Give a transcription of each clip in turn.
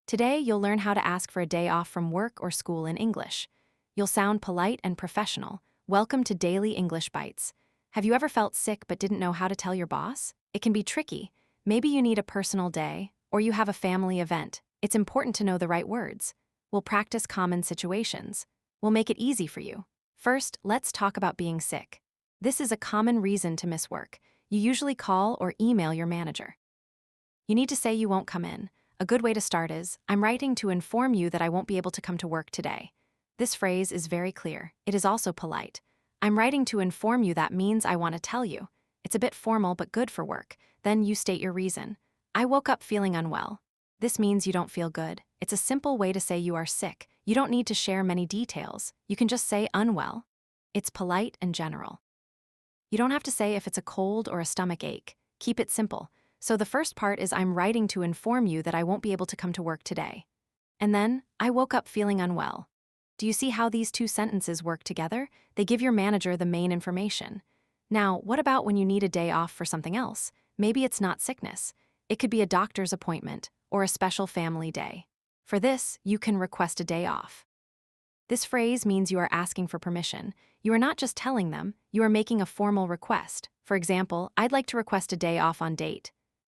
Today, you'll learn how to ask for a day off from work or school in English. You'll sound polite and professional. Welcome to Daily English Bites. Have you ever felt sick but didn't know how to tell your boss? It can be tricky. Maybe you need a personal day, or you have a family event. It's important to know the right words. We'll practice common situations. We'll make it easy for you. First, let's talk about being sick. This is a common reason to miss work. You usually call or email your manager. You need to say you won't come in. A good way to start is, I'm writing to inform you that I won't be able to come to work today. This phrase is very clear. It is also polite. I'm writing to inform you that means I want to tell you. It's a bit formal but good for work. Then you state your reason. I woke up feeling unwell. This means you don't feel good. It's a simple way to say you are sick. You don't need to share many details. You can just say unwell. It's polite and general. You don't have to say if it's a cold or a stomach ache. Keep it simple. So the first part is I'm writing to inform you that I won't be able to come to work today. And then, I woke up feeling unwell. Do you see how these two sentences work together? They give your manager the main information. Now, what about when you need a day off for something else? Maybe it's not sickness. It could be a doctor's appointment or a special family day. For this, you can request a day off. This phrase means you are asking for permission. You are not just telling them, you are making a formal request. For example, I'd like to request a day off on date.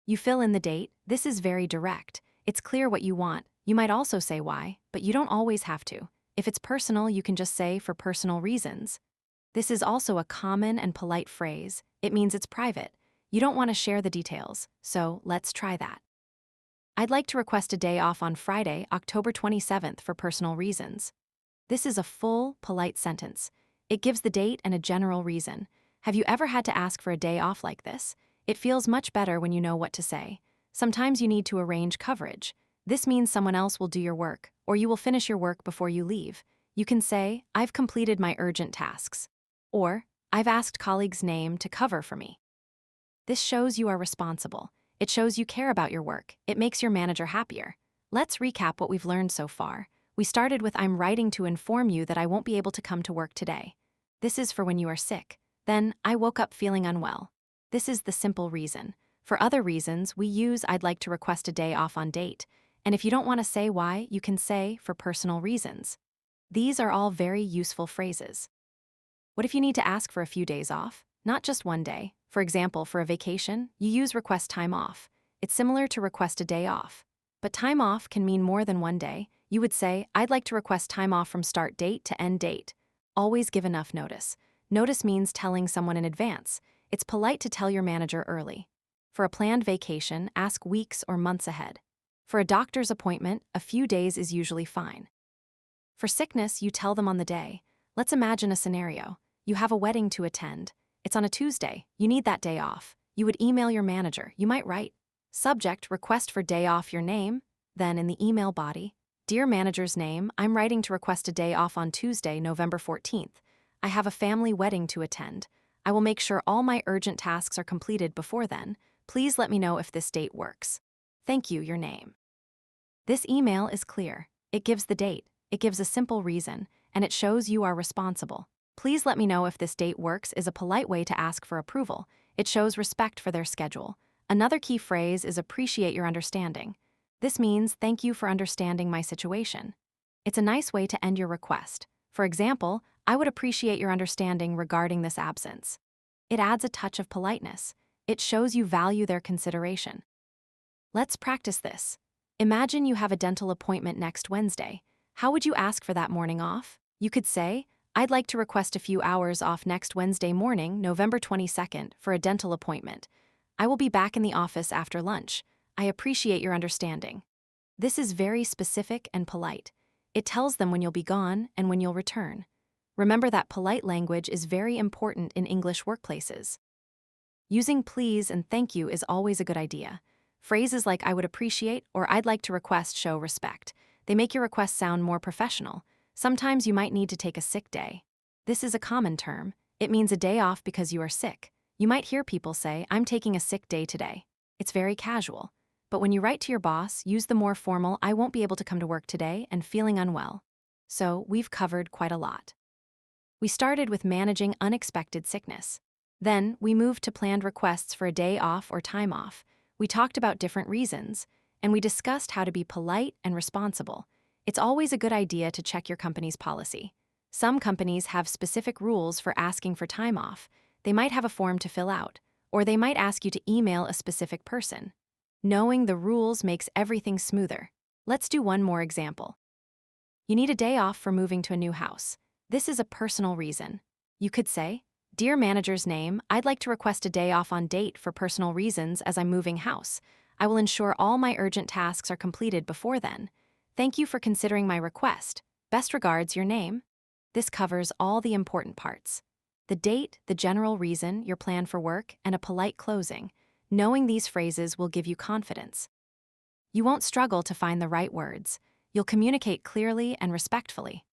You fill in the date. This is very direct. It's clear what you want. You might also say why, but you don't always have to. If it's personal, you can just say for personal reasons. This is also a common and polite phrase. It means it's private. You don't want to share the details, so let's try that. I'd like to request a day off on Friday, October 27th for personal reasons. This is a full, polite sentence. It gives the date and a general reason. Have you ever had to ask for a day off like this? It feels much better when you know what to say. Sometimes you need to arrange coverage. This means someone else will do your work, or you will finish your work before you leave. You can say, I've completed my urgent tasks. Or, I've asked colleague's name to cover for me. This shows you are responsible. It shows you care about your work. It makes your manager happier. Let's recap what we've learned so far. We started with I'm writing to inform you that I won't be able to come to work today. This is for when you are sick. Then, I woke up feeling unwell. This is the simple reason. For other reasons, we use I'd like to request a day off on date. And if you don't want to say why, you can say for personal reasons. These are all very useful phrases. What if you need to ask for a few days off? Not just one day. For example, for a vacation, you use request time off. It's similar to request a day off. But time off can mean more than one day. You would say, I'd like to request time off from start date to end date. Always give enough notice. Notice means telling someone in advance. It's polite to tell your manager early. For a planned vacation, ask weeks or months ahead. For a doctor's appointment, a few days is usually fine. For sickness, you tell them on the day. Let's imagine a scenario. You have a wedding to attend. It's on a Tuesday. You need that day off. You would email your manager. You might write, subject, request for day off, your name. Then in the email body, dear manager's name, I'm writing to request a day off on Tuesday, November 14th. I have a family wedding to attend. I will make sure all my urgent tasks are completed before then. Please let me know if this date works. Thank you, your name. This email is clear. It gives the date, it gives a simple reason, and it shows you are responsible. Please let me know if this date works is a polite way to ask for approval. It shows respect for their schedule. Another key phrase is appreciate your understanding. This means thank you for understanding my situation. It's a nice way to end your request. For example, I would appreciate your understanding regarding this absence. It adds a touch of politeness. It shows you value their consideration. Let's practice this. Imagine you have a dental appointment next Wednesday. How would you ask for that morning off? You could say, I'd like to request a few hours off next Wednesday morning, November 22nd, for a dental appointment. I will be back in the office after lunch. I appreciate your understanding. This is very specific and polite. It tells them when you'll be gone and when you'll return. Remember that polite language is very important in English workplaces. Using please and thank you is always a good idea. Phrases like I would appreciate or I'd like to request show respect. They make your request sound more professional. Sometimes you might need to take a sick day. This is a common term. It means a day off because you are sick. You might hear people say, I'm taking a sick day today. It's very casual. But when you write to your boss, use the more formal I won't be able to come to work today and feeling unwell. So we've covered quite a lot. We started with managing unexpected sickness. Then we moved to planned requests for a day off or time off. We talked about different reasons. and we discussed how to be polite and responsible. It's always a good idea to check your company's policy. Some companies have specific rules for asking for time off. They might have a form to fill out, or they might ask you to email a specific person. Knowing the rules makes everything smoother. Let's do one more example. You need a day off for moving to a new house. This is a personal reason. You could say, "Dear manager's name, I'd like to request a day off on date for personal reasons as I'm moving house. I will ensure all my urgent tasks are completed before then. Thank you for considering my request. Best regards, your name." This covers all the important parts: the date, the general reason, your plan for work, and a polite closing. Knowing these phrases will give you confidence. You won't struggle to find the right words. You'll communicate clearly and respectfully.